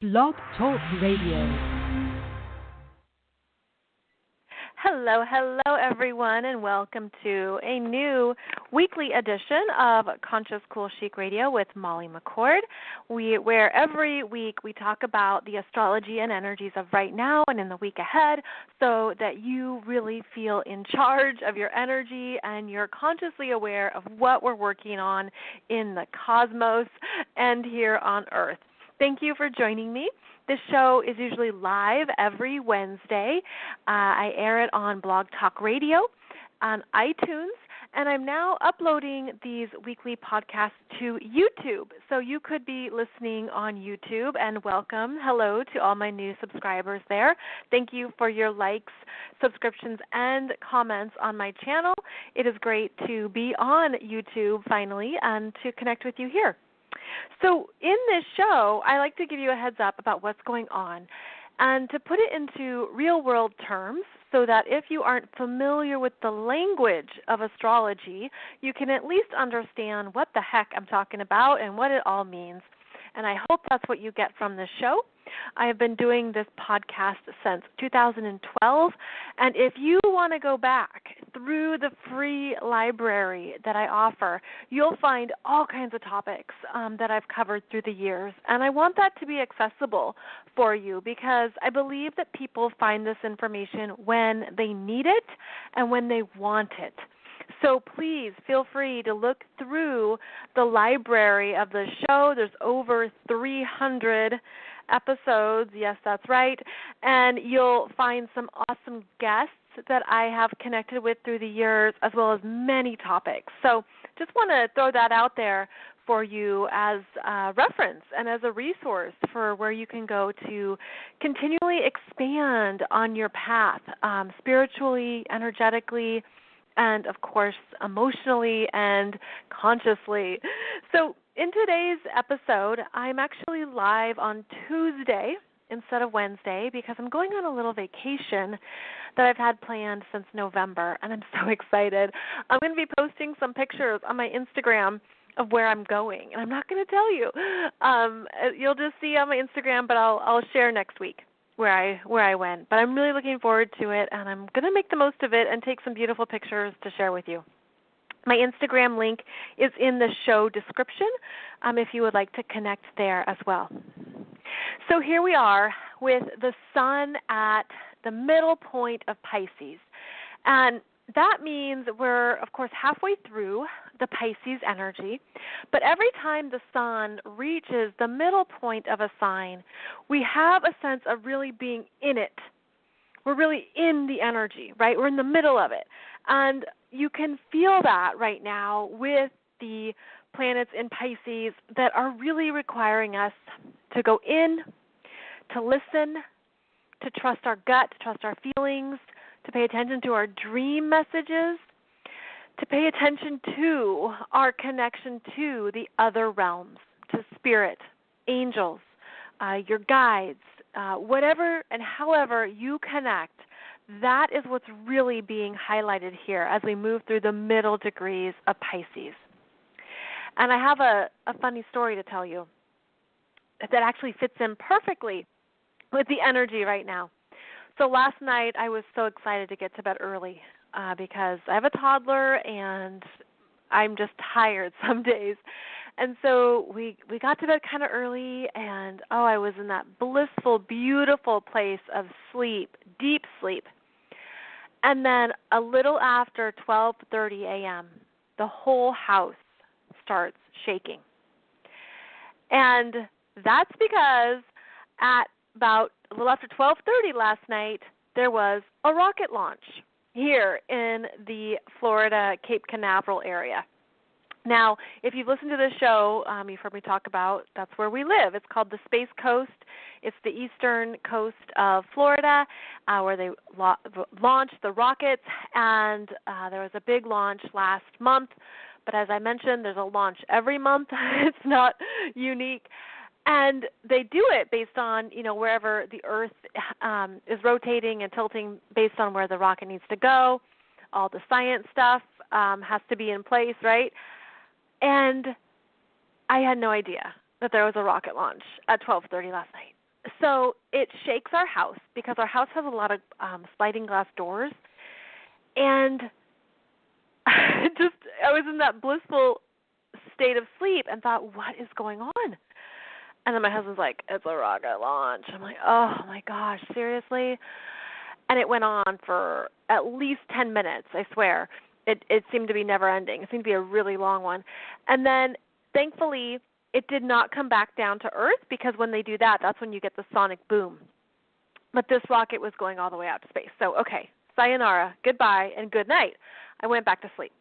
Blog Talk Radio. Hello, everyone, and welcome to a new weekly edition of Conscious Cool Chic Radio with Molly McCord, where every week we talk about the astrology and energies of right now and in the week ahead so that you really feel in charge of your energy and you're consciously aware of what we're working on in the cosmos and here on Earth. Thank you for joining me. This show is usually live every Wednesday. I air it on Blog Talk Radio, on iTunes, and I'm now uploading these weekly podcasts to YouTube. So you could be listening on YouTube, and welcome. Hello to all my new subscribers there. Thank you for your likes, subscriptions, and comments on my channel. It is great to be on YouTube finally and to connect with you here. So in this show, I like to give you a heads up about what's going on and to put it into real-world terms so that if you aren't familiar with the language of astrology, you can at least understand what the heck I'm talking about and what it all means. And I hope that's what you get from this show. I have been doing this podcast since 2012, and if you want to go back through the free library that I offer, you'll find all kinds of topics that I've covered through the years, and I want that to be accessible for you because I believe that people find this information when they need it and when they want it. So please feel free to look through the library of the show. There's over 300 episodes. Yes, that's right. And you'll find some awesome guests that I have connected with through the years, as well as many topics. So just want to throw that out there for you as a reference and as a resource for where you can go to continually expand on your path, spiritually, energetically, and, of course, emotionally and consciously. So in today's episode, I'm actually live on Tuesday instead of Wednesday because I'm going on a little vacation that I've had planned since November, and I'm so excited. I'm going to be posting some pictures on my Instagram of where I'm going, and I'm not going to tell you. You'll just see on my Instagram, but I'll share next week where I went. But I'm really looking forward to it, and I'm going to make the most of it and take some beautiful pictures to share with you. My Instagram link is in the show description if you would like to connect there as well. So here we are with the sun at the middle point of Pisces. And that means we're, of course, halfway through the Pisces energy, but every time the sun reaches the middle point of a sign, we have a sense of really being in it. We're really in the energy, right? We're in the middle of it. And you can feel that right now with the planets in Pisces that are really requiring us to go in, to listen, to trust our gut, to trust our feelings, to pay attention to our dream messages, to pay attention to our connection to the other realms, to spirit, angels, your guides, whatever and however you connect. That is what's really being highlighted here as we move through the middle degrees of Pisces. And I have a funny story to tell you that actually fits in perfectly with the energy right now. So last night I was so excited to get to bed early because I have a toddler and I'm just tired some days. And so we got to bed kind of early, and I was in that blissful, beautiful place of sleep, deep sleep. And then a little after 12:30 a.m., the whole house starts shaking. And that's because at about a little after 12:30 last night, there was a rocket launch here in the Florida Cape Canaveral area. Now, if you've listened to this show, you've heard me talk about that's where we live. It's called the Space Coast. It's the eastern coast of Florida where they launched the rockets, and there was a big launch last month. But as I mentioned, there's a launch every month. It's not unique. And they do it based on, wherever the Earth is rotating and tilting based on where the rocket needs to go. All the science stuff has to be in place, right? And I had no idea that there was a rocket launch at 12:30 last night. so it shakes our house because our house has a lot of sliding glass doors. And I was in that blissful state of sleep and thought, what is going on? And then my husband's like, it's a rocket launch. I'm like, oh, my gosh, seriously? And it went on for at least 10 minutes, I swear. It seemed to be never ending. It seemed to be a really long one. And then, thankfully, it did not come back down to Earth because when they do that, that's when you get the sonic boom. But this rocket was going all the way out to space. So, okay, sayonara, goodbye, and good night. I went back to sleep.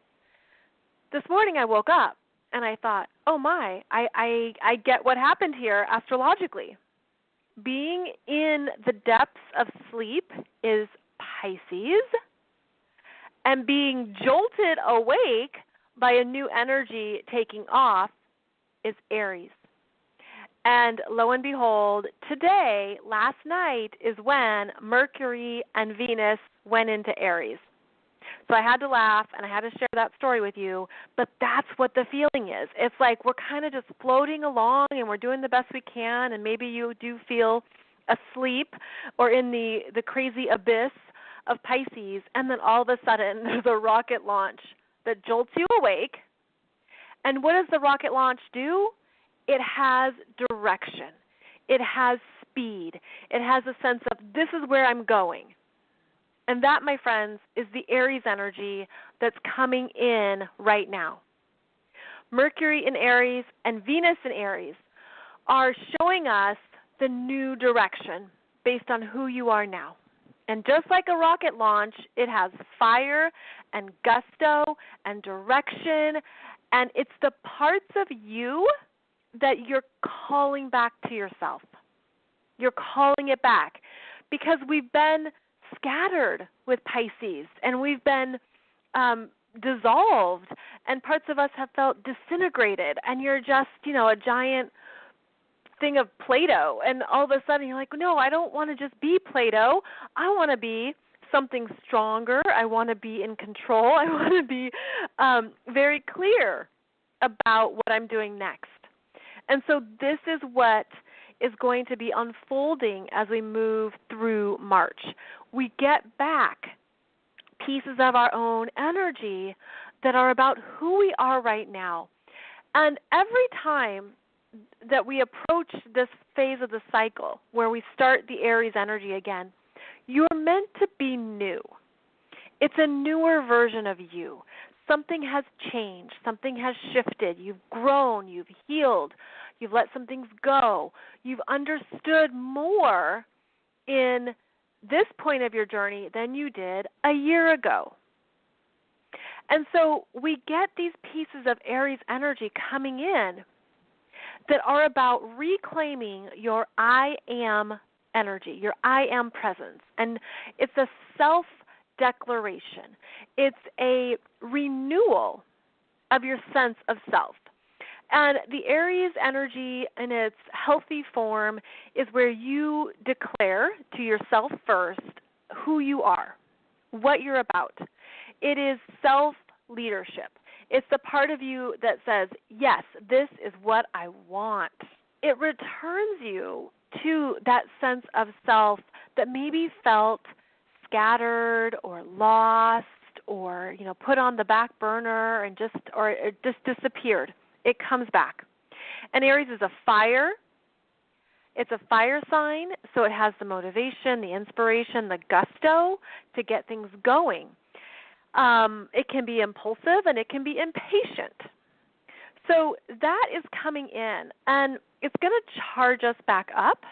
This morning I woke up and I thought, oh my, I get what happened here astrologically. Being in the depths of sleep is Pisces, and being jolted awake by a new energy taking off is Aries. And lo and behold, today, last night, is when Mercury and Venus went into Aries. So I had to laugh, and I had to share that story with you, but that's what the feeling is. It's like we're kind of just floating along, and we're doing the best we can, and maybe you do feel asleep or in the crazy abyss of Pisces, and then all of a sudden there's a rocket launch that jolts you awake. And what does the rocket launch do? It has direction. It has speed. It has a sense of this is where I'm going. And that, my friends, is the Aries energy that's coming in right now. Mercury in Aries and Venus in Aries are showing us the new direction based on who you are now. And just like a rocket launch, it has fire and gusto and direction, and it's the parts of you that you're calling back to yourself. You're calling it back because we've been scattered with Pisces, and we've been dissolved, and parts of us have felt disintegrated, and you're just, a giant thing of Play-Doh, and all of a sudden you're like, no, I don't want to just be Play-Doh. I want to be something stronger. I want to be in control. I want to be very clear about what I'm doing next. And so this is what is going to be unfolding as we move through March. We get back pieces of our own energy that are about who we are right now. And every time that we approach this phase of the cycle where we start the Aries energy again, you're meant to be new. It's a newer version of you. Something has changed. Something has shifted. You've grown. You've healed. You've let some things go. You've understood more in this point of your journey than you did a year ago. And so we get these pieces of Aries energy coming in that are about reclaiming your I am energy, your I am presence. And it's a self-declaration. It's a renewal of your sense of self. And the Aries energy in its healthy form is where you declare to yourself first who you are, what you're about. It is self-leadership. It's the part of you that says, yes, this is what I want. It returns you to that sense of self that maybe felt scattered or lost or, put on the back burner and just disappeared. It comes back. And Aries is a fire. It's a fire sign, so it has the motivation, the inspiration, the gusto to get things going. It can be impulsive and it can be impatient. So that is coming in, and it's going to charge us back up.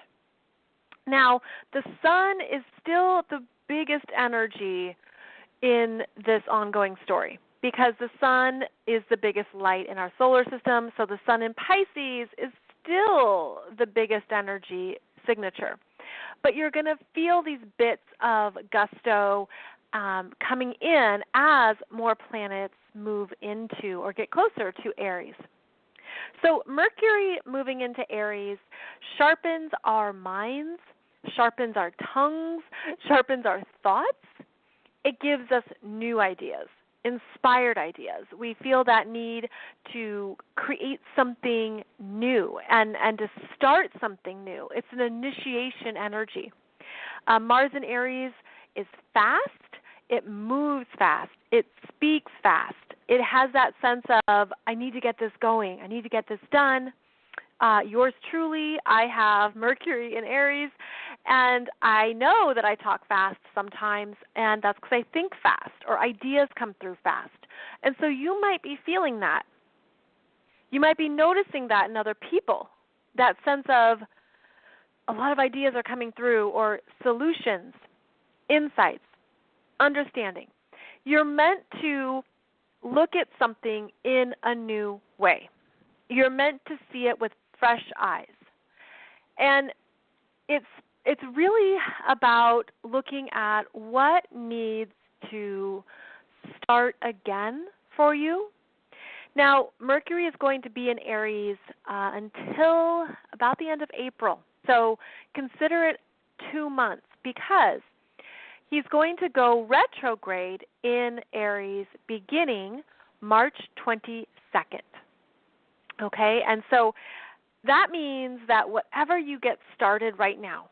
Now, the sun is still the biggest energy in this ongoing story because the sun is the biggest light in our solar system, so the sun in Pisces is still the biggest energy signature. But you're going to feel these bits of gusto coming in as more planets move into or get closer to Aries. So Mercury moving into Aries sharpens our minds, sharpens our tongues, sharpens our thoughts. It gives us new ideas. inspired ideas. We feel that need to create something new and to start something new. It's an initiation energy. Mars in Aries is fast. It moves fast. It speaks fast. It has that sense of, I need to get this going. I need to get this done. Yours truly, I have Mercury in Aries, and I know that I talk fast sometimes, and that's because I think fast or ideas come through fast. And so you might be feeling that. You might be noticing that in other people, that sense of a lot of ideas are coming through, or solutions, insights, understanding. You're meant to look at something in a new way. You're meant to see it with fresh eyes. And it's really about looking at what needs to start again for you. Now, Mercury is going to be in Aries until about the end of April. So consider it 2 months, because he's going to go retrograde in Aries beginning March 22nd. Okay, and so that means that whatever you get started right now,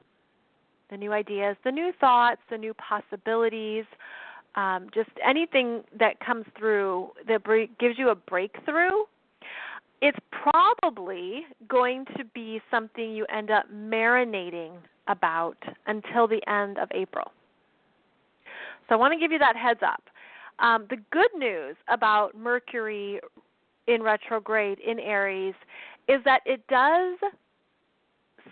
the new ideas, the new thoughts, the new possibilities, just anything that comes through that gives you a breakthrough, it's probably going to be something you end up marinating about until the end of April. So I want to give you that heads up. The good news about Mercury in retrograde in Aries is that it does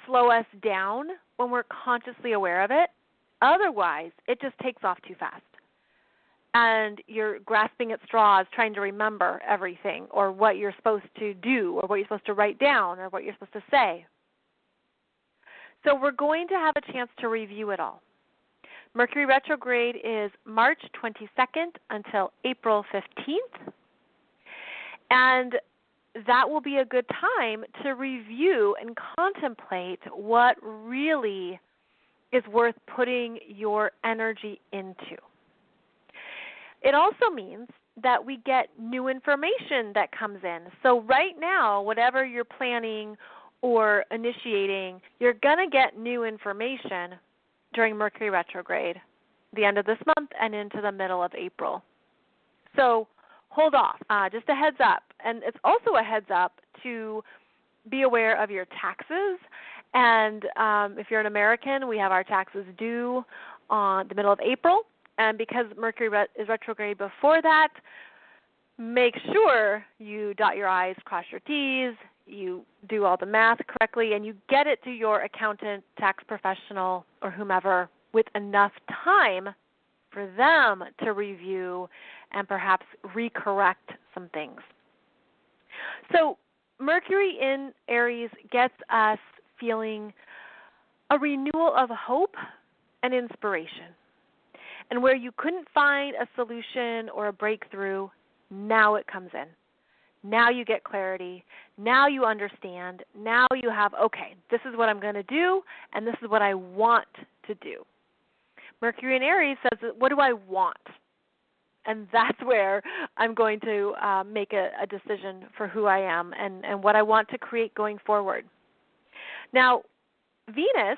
slow us down when we're consciously aware of it. Otherwise, it just takes off too fast. And you're grasping at straws trying to remember everything, or what you're supposed to do, or what you're supposed to write down, or what you're supposed to say. So we're going to have a chance to review it all. Mercury retrograde is March 22nd until April 15th. And that will be a good time to review and contemplate what really is worth putting your energy into. It also means that we get new information that comes in. So right now, whatever you're planning or initiating, you're going to get new information during Mercury retrograde, the end of this month and into the middle of April. So hold off, just a heads up. And it's also a heads up to be aware of your taxes. And if you're an American, we have our taxes due on the middle of April. And because Mercury is retrograde before that, make sure you dot your I's, cross your T's, you do all the math correctly, and you get it to your accountant, tax professional, or whomever with enough time for them to review and perhaps recorrect some things. So Mercury in Aries gets us feeling a renewal of hope and inspiration. And where you couldn't find a solution or a breakthrough, now it comes in. Now you get clarity. Now you understand. Now you have, okay, this is what I'm going to do, and this is what I want to do. Mercury in Aries says, what do I want? And that's where I'm going to make a decision for who I am and what I want to create going forward. Now, Venus,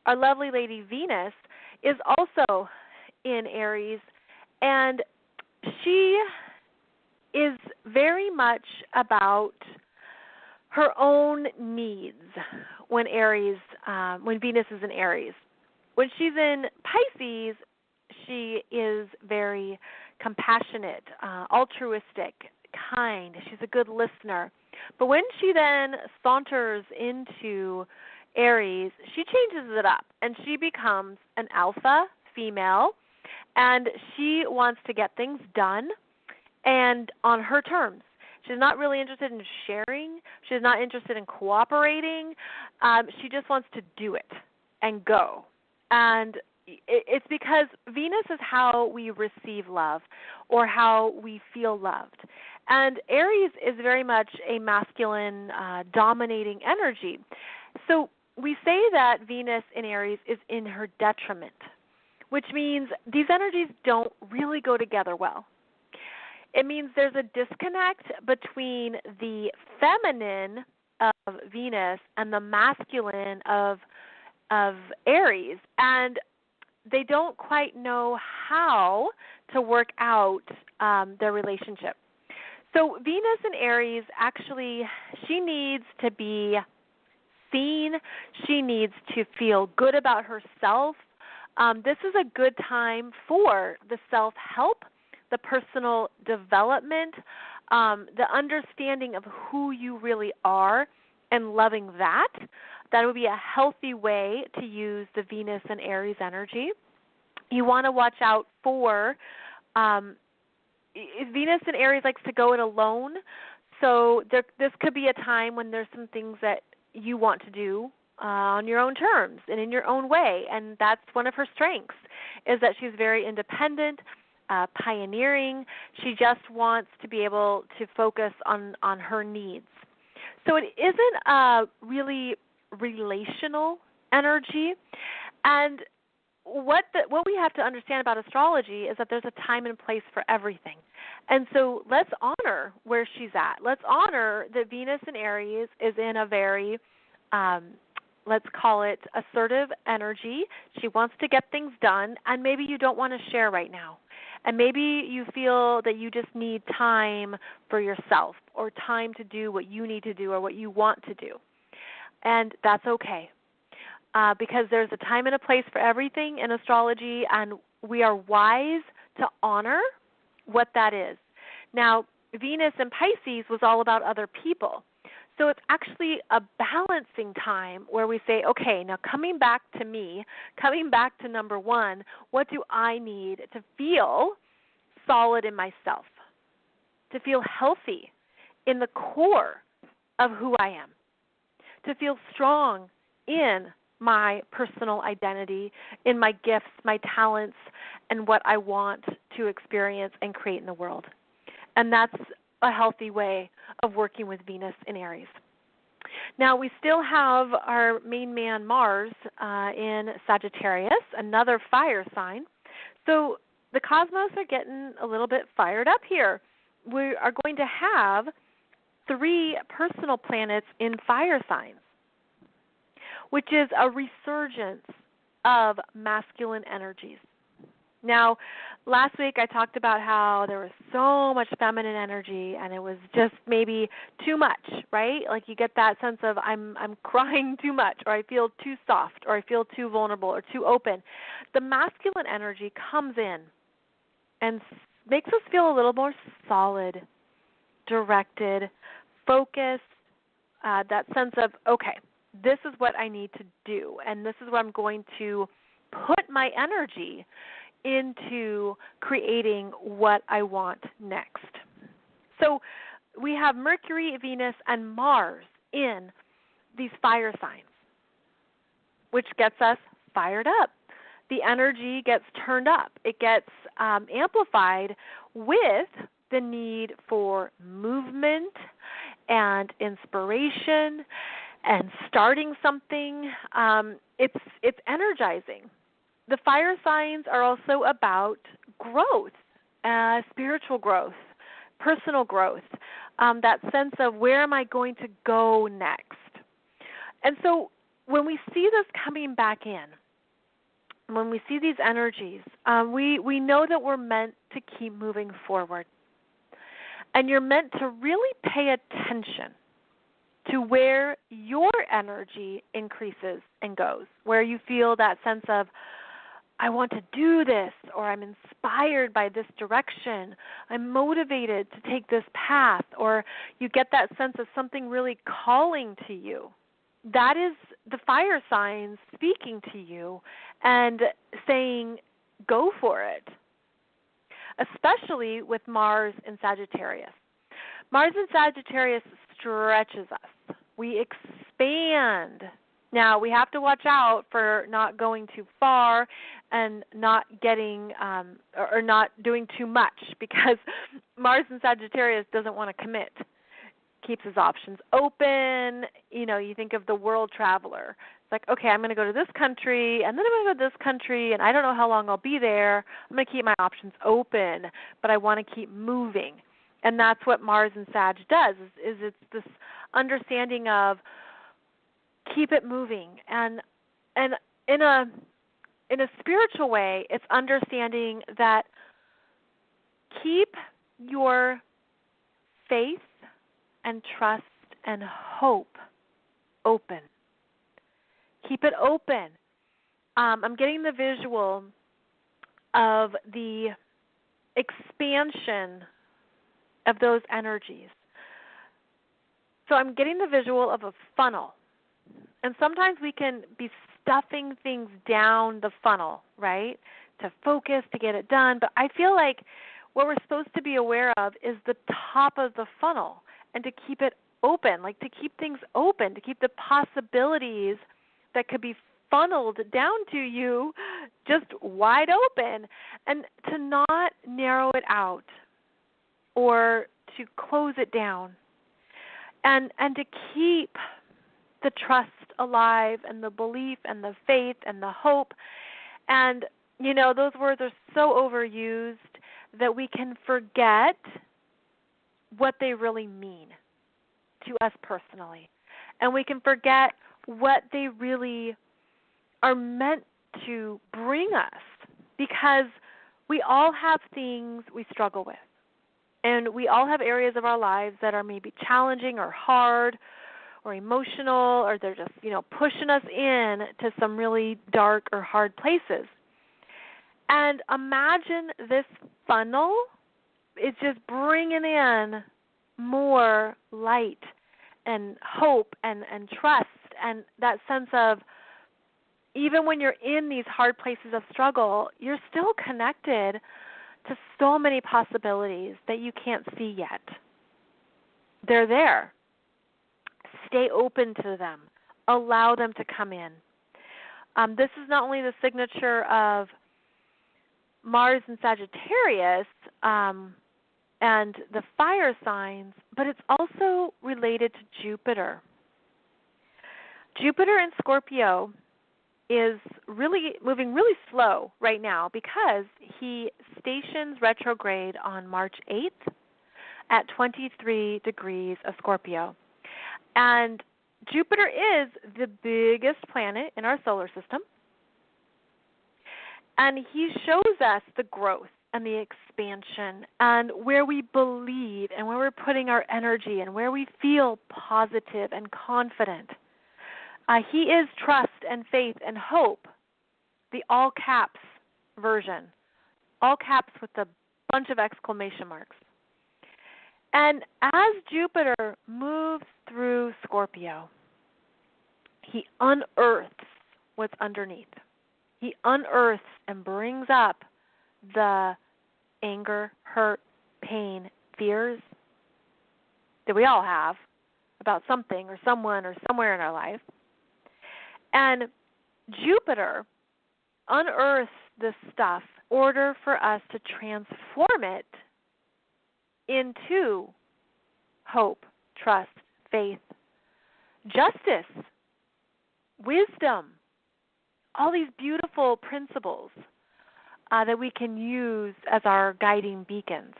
our lovely lady Venus, is also in Aries, and she is very much about her own needs when Venus is in Aries. When she's in Pisces, she is very compassionate, altruistic, kind. She's a good listener. But when she then saunters into Aries, she changes it up, and she becomes an alpha female, and she wants to get things done and on her terms. She's not really interested in sharing. She's not interested in cooperating. She just wants to do it and go. And it's because Venus is how we receive love or how we feel loved. And Aries is very much a masculine, dominating energy. So we say that Venus in Aries is in her detriment, which means these energies don't really go together well. it means there's a disconnect between the feminine of Venus and the masculine of Aries, and they don't quite know how to work out their relationship. So Venus in Aries, actually, she needs to be seen. She needs to feel good about herself. This is a good time for the self-help, the personal development, the understanding of who you really are and loving that. That would be a healthy way to use the Venus and Aries energy. You want to watch out for Venus and Aries likes to go it alone. So this could be a time when there's some things that you want to do on your own terms and in your own way. And that's one of her strengths, is that she's very independent, pioneering. She just wants to be able to focus on her needs. So it isn't a really relational energy. And what we have to understand about astrology is that there's a time and place for everything. And so let's honor where she's at. Let's honor that Venus in Aries is in a very, let's call it assertive energy. She wants to get things done, and maybe you don't want to share right now. And maybe you feel that you just need time for yourself or time to do what you need to do or what you want to do. And that's okay. Because there's a time and a place for everything in astrology, and we are wise to honor what that is. Now, Venus in Pisces was all about other people. So it's actually a balancing time where we say, okay, now coming back to me, coming back to number one, what do I need to feel solid in myself, to feel healthy in the core of who I am, to feel strong in my personal identity, in my gifts, my talents, and what I want to experience and create in the world. And that's a healthy way of working with Venus in Aries. Now, we still have our main man Mars in Sagittarius, another fire sign. So the cosmos are getting a little bit fired up here. We are going to have 3 personal planets in fire signs, which is a resurgence of masculine energies. Now, last week I talked about how there was so much feminine energy and it was just maybe too much, right? Like you get that sense of I'm crying too much, or I feel too soft, or I feel too vulnerable or too open. The masculine energy comes in and makes us feel a little more solid, directed, focused, that sense of, okay, this is what I need to do, and this is where I'm going to put my energy into creating what I want next. So we have Mercury, Venus, and Mars in these fire signs, which gets us fired up. The energy gets turned up. It gets amplified with the need for movement and inspiration and starting something. It's energizing. The fire signs are also about growth, spiritual growth, personal growth, that sense of where am I going to go next. And so when we see this coming back in, when we see these energies, we know that we're meant to keep moving forward. And you're meant to really pay attention to where your energy increases and goes, where you feel that sense of, I want to do this, or I'm inspired by this direction, I'm motivated to take this path, or you get that sense of something really calling to you. That is the fire signs speaking to you and saying, go for it, especially with Mars in Sagittarius. Mars in Sagittarius stretches us. We expand. Now, we have to watch out for not going too far and not getting or not doing too much, because Mars in Sagittarius doesn't want to commit. Keeps his options open. You know, you think of the world traveler. It's like, okay, I'm going to go to this country, and then I'm going to go to this country, and I don't know how long I'll be there. I'm going to keep my options open, but I want to keep moving. And that's what Mars and Sag does, is it's this understanding of keep it moving. And in a spiritual way, it's understanding that keep your faith and trust and hope open. Keep it open. I'm getting the visual of the expansion of those energies. So I'm getting the visual of a funnel. And sometimes we can be stuffing things down the funnel, right, to focus, to get it done. But I feel like what we're supposed to be aware of is the top of the funnel and to keep it open, like to keep things open, to keep the possibilities that could be funneled down to you just wide open, and to not narrow it out or to close it down, and to keep the trust alive and the belief and the faith and the hope. And, you know, those words are so overused that we can forget what they really mean to us personally. And we can forget what they really are meant to bring us, because we all have things we struggle with. And we all have areas of our lives that are maybe challenging or hard or emotional, or they're just, you know, pushing us in to some really dark or hard places. And imagine this funnel is just bringing in more light and hope and trust, and that sense of even when you're in these hard places of struggle, you're still connected to so many possibilities that you can't see yet. They're there. Stay open to them. Allow them to come in. This is not only the signature of Mars and Sagittarius and the fire signs, but it's also related to Jupiter. Jupiter in Scorpio is really moving really slow right now because he stations retrograde on March 8th at 23 degrees of Scorpio. And Jupiter is the biggest planet in our solar system. And he shows us the growth and the expansion and where we believe and where we're putting our energy and where we feel positive and confident. He is trust and faith and hope, the all caps version, all caps with a bunch of exclamation marks. And as Jupiter moves through Scorpio, he unearths what's underneath. He unearths and brings up the anger, hurt, pain, fears that we all have about something or someone or somewhere in our life. And Jupiter unearths this stuff in order for us to transform it into hope, trust, faith, justice, wisdom, all these beautiful principles that we can use as our guiding beacons.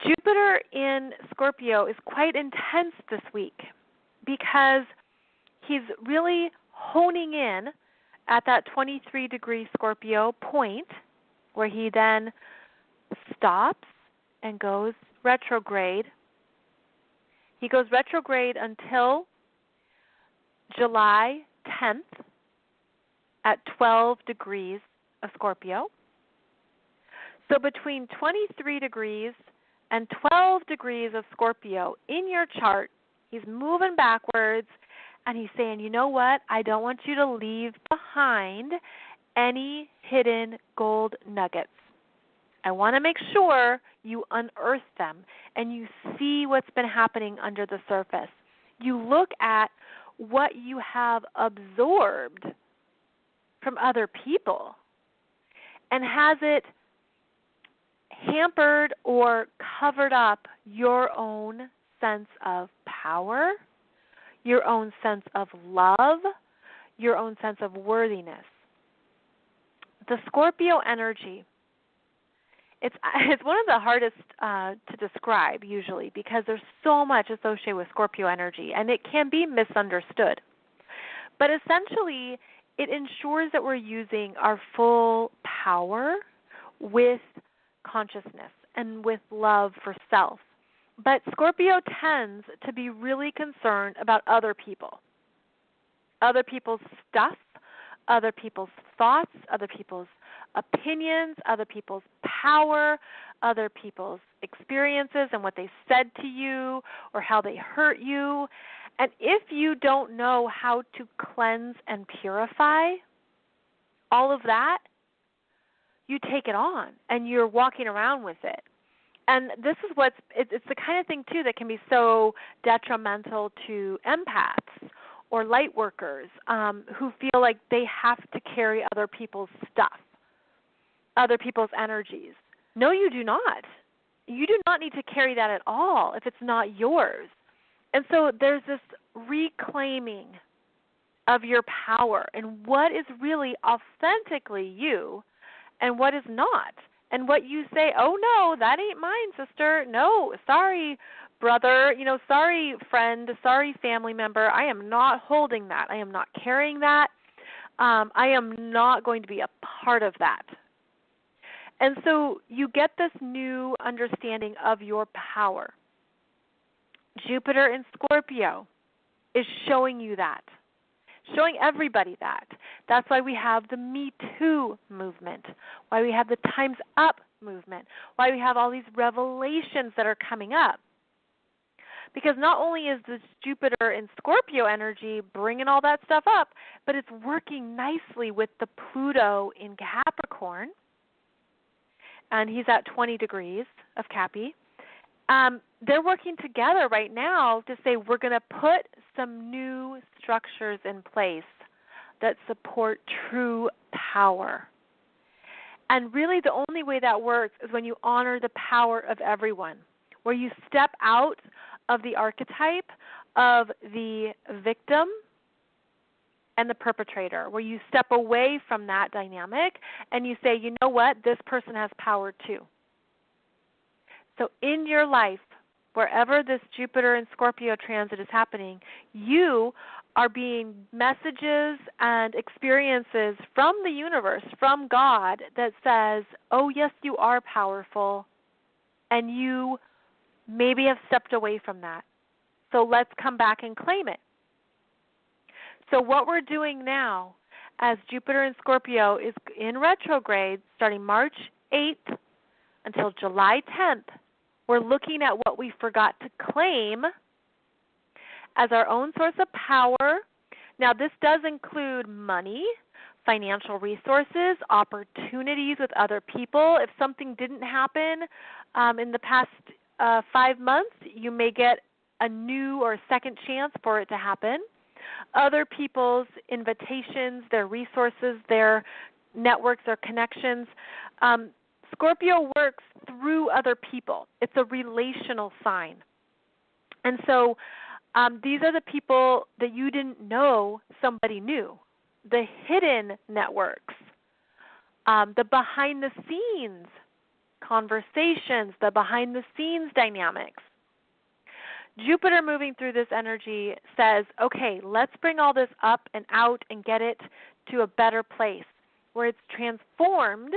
Jupiter in Scorpio is quite intense this week because he's really honing in at that 23-degree Scorpio point where he then stops and goes retrograde. He goes retrograde until July 10th at 12 degrees of Scorpio. So between 23 degrees and 12 degrees of Scorpio in your chart, he's moving backwards. And he's saying, you know what? I don't want you to leave behind any hidden gold nuggets. I want to make sure you unearth them and you see what's been happening under the surface. You look at what you have absorbed from other people, and has it hampered or covered up your own sense of power, your own sense of love, your own sense of worthiness. The Scorpio energy, it's one of the hardest to describe usually because there's so much associated with Scorpio energy, and it can be misunderstood. But essentially, it ensures that we're using our full power with consciousness and with love for self. But Scorpio tends to be really concerned about other people, other people's stuff, other people's thoughts, other people's opinions, other people's power, other people's experiences and what they said to you or how they hurt you. And if you don't know how to cleanse and purify all of that, you take it on and you're walking around with it. And this is it's the kind of thing, too, that can be so detrimental to empaths or light workers who feel like they have to carry other people's stuff, other people's energies. No, you do not. You do not need to carry that at all if it's not yours. And so there's this reclaiming of your power and what is really authentically you and what is not. And what you say, oh, no, that ain't mine, sister. No, sorry, brother. Sorry, friend. Sorry, family member. I am not holding that. I am not carrying that. I am not going to be a part of that. And so you get this new understanding of your power. Jupiter in Scorpio is showing you that, showing everybody that. That's why we have the Me Too movement, why we have the Time's Up movement, why we have all these revelations that are coming up. Because not only is this Jupiter in Scorpio energy bringing all that stuff up, but it's working nicely with the Pluto in Capricorn, and he's at 20 degrees of Cappy. They're working together right now to say we're going to put some new structures in place that support true power. And really the only way that works is when you honor the power of everyone, where you step out of the archetype of the victim and the perpetrator, where you step away from that dynamic and you say, you know what, this person has power too. So in your life, wherever this Jupiter and Scorpio transit is happening, you are being messages and experiences from the universe, from God, that says, oh, yes, you are powerful, and you maybe have stepped away from that. So let's come back and claim it. So what we're doing now, as Jupiter and Scorpio is in retrograde starting March 8th until July 10th, we're looking at what we forgot to claim as our own source of power. Now, this does include money, financial resources, opportunities with other people. If something didn't happen in the past 5 months, you may get a new or second chance for it to happen. Other people's invitations, their resources, their networks, their connections. Scorpio works through other people. It's a relational sign. And so these are the people that you didn't know somebody knew, the hidden networks, the behind-the-scenes conversations, the behind-the-scenes dynamics. Jupiter moving through this energy says, okay, let's bring all this up and out and get it to a better place where it's transformed.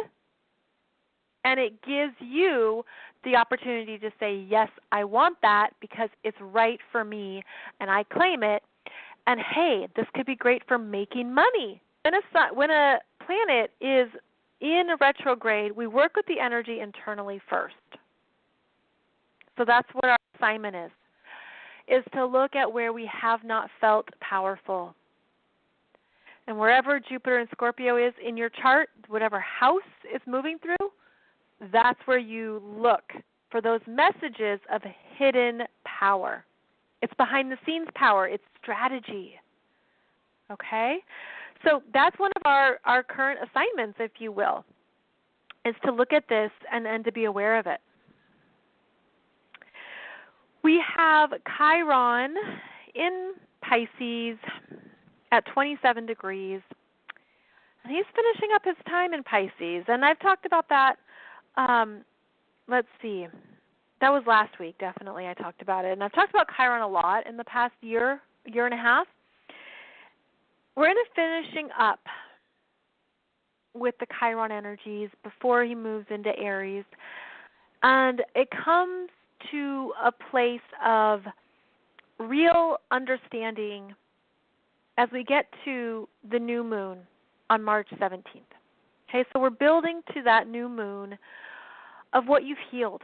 And it gives you the opportunity to say, yes, I want that because it's right for me and I claim it. And, hey, this could be great for making money. When a planet is in a retrograde, we work with the energy internally first. So that's what our assignment is to look at where we have not felt powerful. And wherever Jupiter and Scorpio is in your chart, whatever house it's moving through, that's where you look for those messages of hidden power. It's behind-the-scenes power. It's strategy. Okay? So that's one of our current assignments, if you will, is to look at this and to be aware of it. We have Chiron in Pisces at 27 degrees. And he's finishing up his time in Pisces. And I've talked about that, let's see, that was last week, definitely I talked about it. And I've talked about Chiron a lot in the past year and a half. We're in a finishing up with the Chiron energies before he moves into Aries. And it comes to a place of real understanding as we get to the new moon on March 17th. Okay, so we're building to that new moon of what you've healed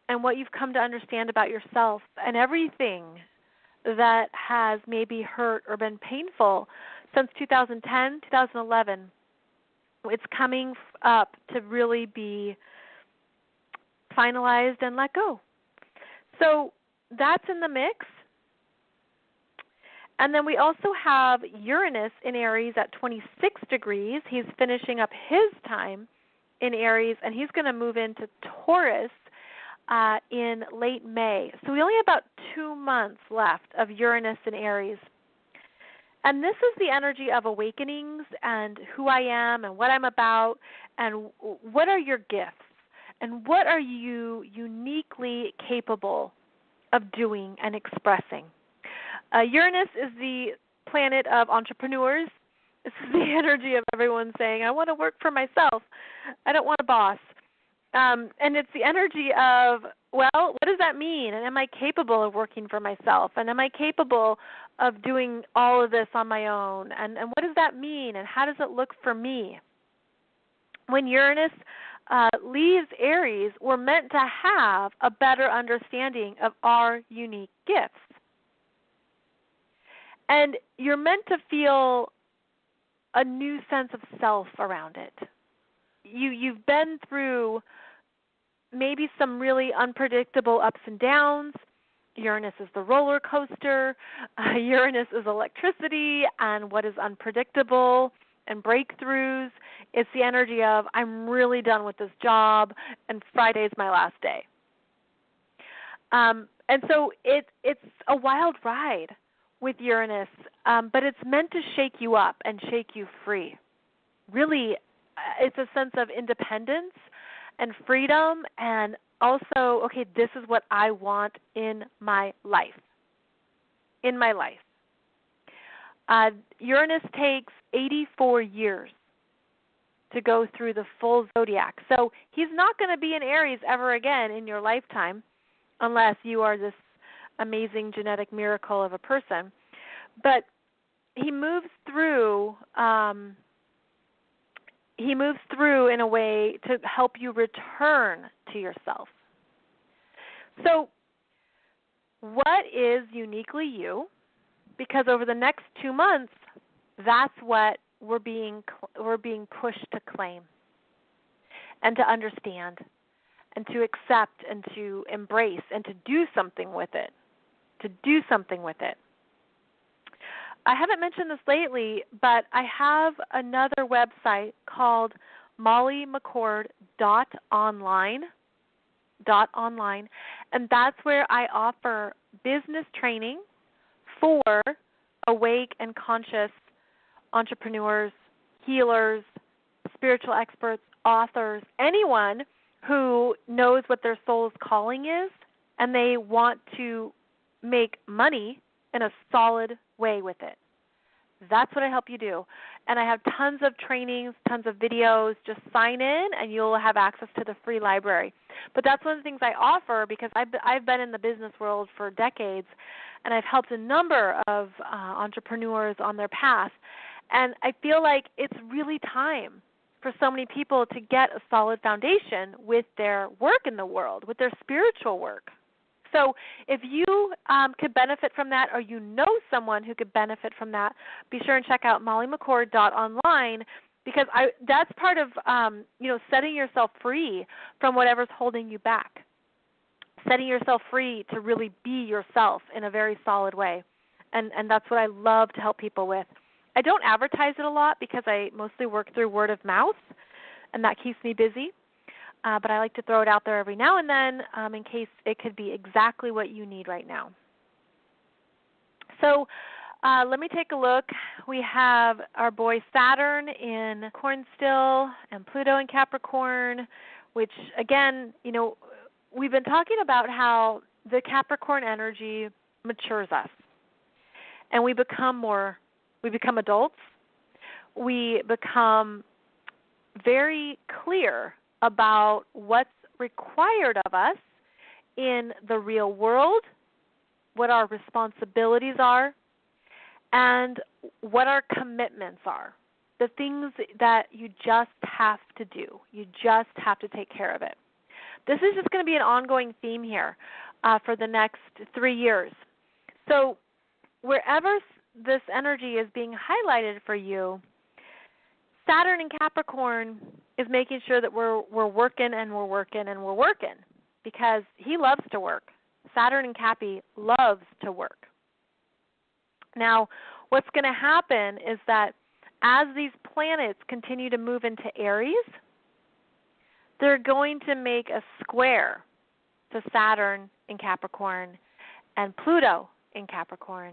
and what you've come to understand about yourself and everything that has maybe hurt or been painful since 2010, 2011. It's coming up to really be finalized and let go. So that's in the mix. And then we also have Uranus in Aries at 26 degrees. He's finishing up his time in Aries, and he's going to move into Taurus in late May. So we only have about 2 months left of Uranus in Aries. And this is the energy of awakenings and who I am and what I'm about and what are your gifts and what are you uniquely capable of doing and expressing. Uranus is the planet of entrepreneurs. This is the energy of everyone saying, I want to work for myself. I don't want a boss. And it's the energy of, well, what does that mean? And am I capable of working for myself? And am I capable of doing all of this on my own? And what does that mean? And how does it look for me? When Uranus leaves Aries, we're meant to have a better understanding of our unique gifts. And you're meant to feel a new sense of self around it. You've been through maybe some really unpredictable ups and downs. Uranus is the roller coaster. Uranus is electricity and what is unpredictable and breakthroughs. It's the energy of I'm really done with this job and Friday's my last day. And so it's a wild ride with Uranus, but it's meant to shake you up and shake you free. Really, it's a sense of independence and freedom and also, okay, this is what I want in my life. Uranus takes 84 years to go through the full zodiac. So he's not going to be in Aries ever again in your lifetime unless you are this amazing genetic miracle of a person. But he moves through in a way to help you return to yourself. So what is uniquely you? Because over the next 2 months, that's what we're being pushed to claim and to understand and to accept and to embrace and to do something with it. I haven't mentioned this lately, but I have another website called Molly McCord .online, and that's where I offer business training for awake and conscious entrepreneurs, healers, spiritual experts, authors, anyone who knows what their soul's calling is and they want to make money in a solid way with it. That's what I help you do. And I have tons of trainings, tons of videos. Just sign in and you'll have access to the free library. But that's one of the things I offer because I've been in the business world for decades and I've helped a number of entrepreneurs on their path. And I feel like it's really time for so many people to get a solid foundation with their work in the world, with their spiritual work. So if you could benefit from that or you know someone who could benefit from that, be sure and check out mollymccord.online because that's part of setting yourself free from whatever's holding you back, setting yourself free to really be yourself in a very solid way. And that's what I love to help people with. I don't advertise it a lot because I mostly work through word of mouth, and that keeps me busy. But I like to throw it out there every now and then in case it could be exactly what you need right now. So let me take a look. We have our boy Saturn in Capricorn still, and Pluto in Capricorn, which, again, we've been talking about how the Capricorn energy matures us, and we become adults. We become very clear about what's required of us in the real world, what our responsibilities are, and what our commitments are, the things that you just have to do. You just have to take care of it. This is just going to be an ongoing theme here for the next 3 years. So wherever this energy is being highlighted for you, Saturn in Capricorn is making sure that we're working and we're working and we're working, because he loves to work. Saturn in Cappy loves to work. Now, what's going to happen is that as these planets continue to move into Aries, they're going to make a square to Saturn in Capricorn and Pluto in Capricorn.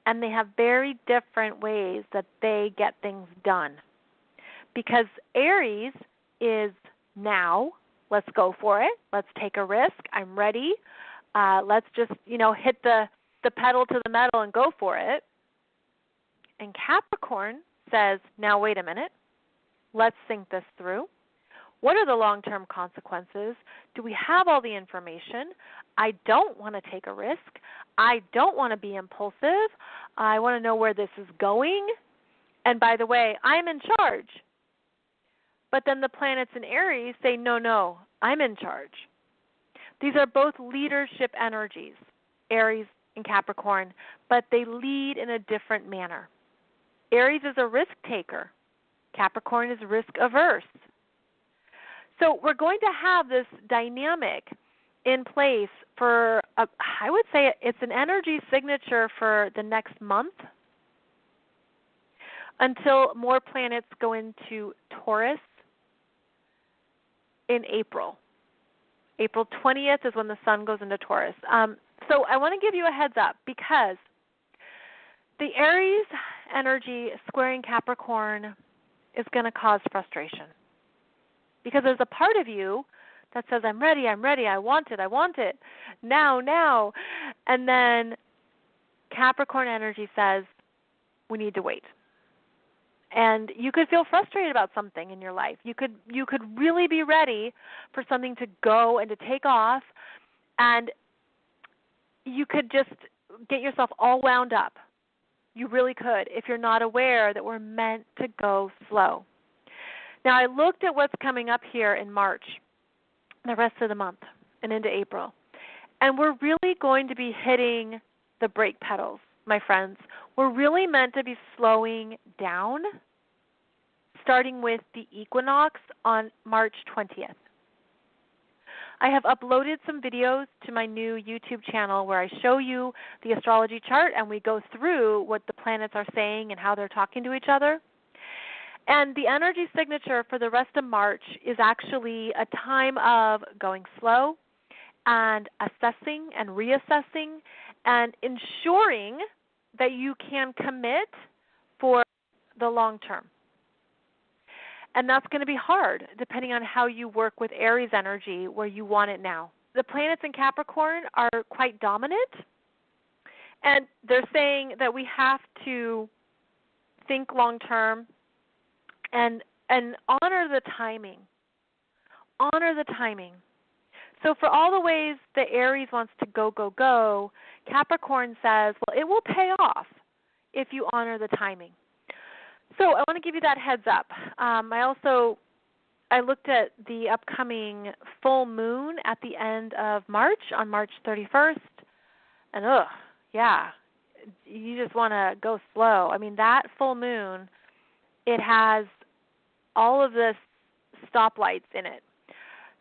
And they have very different ways that they get things done. Because Aries is now, let's go for it, let's take a risk, I'm ready, let's just, hit the pedal to the metal and go for it. And Capricorn says, now wait a minute, let's think this through. What are the long-term consequences? Do we have all the information? I don't want to take a risk. I don't want to be impulsive. I want to know where this is going. And by the way, I'm in charge. But then the planets in Aries say, no, I'm in charge. These are both leadership energies, Aries and Capricorn, but they lead in a different manner. Aries is a risk taker. Capricorn is risk averse. So we're going to have this dynamic in place for, I would say it's an energy signature for the next month until more planets go into Taurus in April. April 20th is when the sun goes into Taurus. So I want to give you a heads up, because the Aries energy squaring Capricorn is going to cause frustration. Because there's a part of you that says, I'm ready, I want it, now. And then Capricorn energy says, we need to wait. And you could feel frustrated about something in your life. You could really be ready for something to go and to take off, and you could just get yourself all wound up. You really could, if you're not aware that we're meant to go slow. Now, I looked at what's coming up here in March, the rest of the month, and into April. And we're really going to be hitting the brake pedals, my friends. We're really meant to be slowing down, starting with the equinox on March 20th. I have uploaded some videos to my new YouTube channel where I show you the astrology chart and we go through what the planets are saying and how they're talking to each other. And the energy signature for the rest of March is actually a time of going slow and assessing and reassessing and ensuring that you can commit for the long term. And that's going to be hard depending on how you work with Aries energy where you want it now. The planets in Capricorn are quite dominant, and they're saying that we have to think long term and honor the timing. Honor the timing. So for all the ways that Aries wants to go, Capricorn says, well, it will pay off if you honor the timing. So I want to give you that heads up. I looked at the upcoming full moon at the end of March, on March 31st, and you just want to go slow. I mean, that full moon, it has all of the stoplights in it.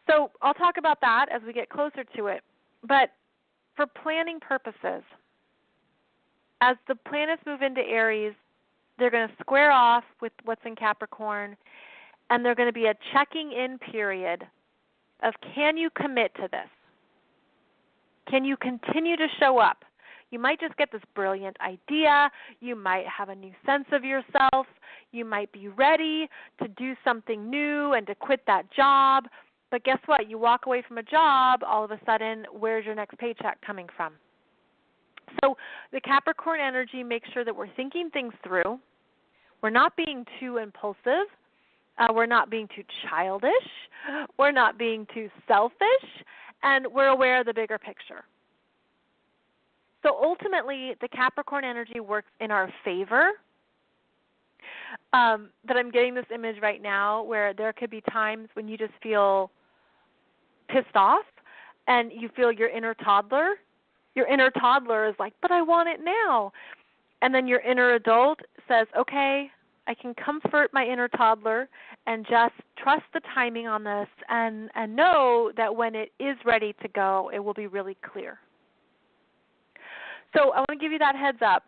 So I'll talk about that as we get closer to it. But for planning purposes, as the planets move into Aries, they're going to square off with what's in Capricorn, and they're going to be a checking in period of, can you commit to this? Can you continue to show up? You might just get this brilliant idea. You might have a new sense of yourself. You might be ready to do something new and to quit that job. But guess what? You walk away from a job, all of a sudden, where's your next paycheck coming from? So the Capricorn energy makes sure that we're thinking things through. We're not being too impulsive. We're not being too childish. We're not being too selfish. And we're aware of the bigger picture. So ultimately, the Capricorn energy works in our favor. But I'm getting this image right now where there could be times when you just feel pissed off and you feel your inner toddler. Your inner toddler is like, but I want it now. And then your inner adult says, okay, I can comfort my inner toddler and just trust the timing on this and know that when it is ready to go, it will be really clear. So I want to give you that heads up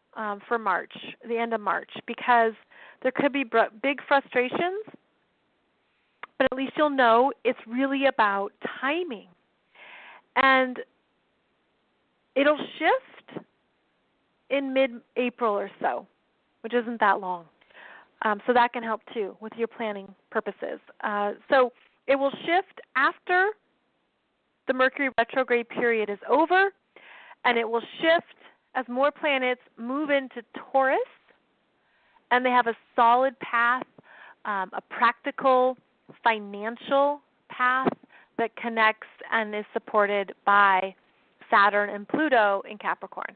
for March, the end of March, because there could be big frustrations, but at least you'll know it's really about timing. And it'll shift in mid-April or so, which isn't that long. So that can help too with your planning purposes. So it will shift after the Mercury retrograde period is over, and it will shift as more planets move into Taurus, and they have a solid path, a practical, financial path that connects and is supported by Saturn and Pluto in Capricorn.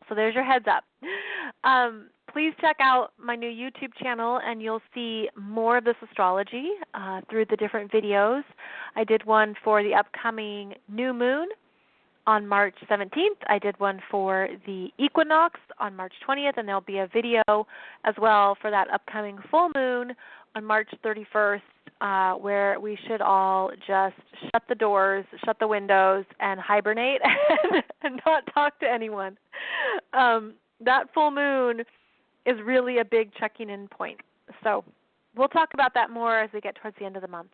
So there's your heads up. Please check out my new YouTube channel, and you'll see more of this astrology through the different videos. I did one for the upcoming new moon on March 17th. I did one for the equinox on March 20th, and there'll be a video as well for that upcoming full moon on March 31st, where we should all just shut the doors, shut the windows, and hibernate and not talk to anyone. That full moon is really a big checking in point. So we'll talk about that more as we get towards the end of the month.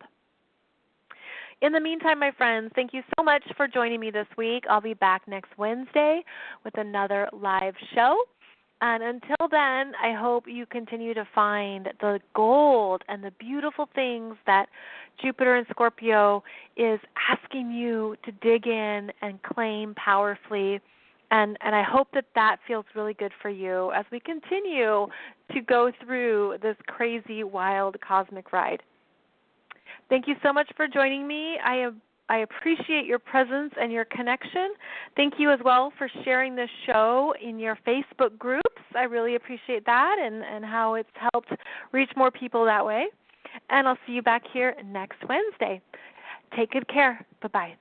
In the meantime, my friends, thank you so much for joining me this week. I'll be back next Wednesday with another live show. And until then, I hope you continue to find the gold and the beautiful things that Jupiter and Scorpio is asking you to dig in and claim powerfully. And I hope that that feels really good for you as we continue to go through this crazy, wild cosmic ride. Thank you so much for joining me. I appreciate your presence and your connection. Thank you as well for sharing this show in your Facebook groups. I really appreciate that and how it's helped reach more people that way. And I'll see you back here next Wednesday. Take good care. Bye-bye.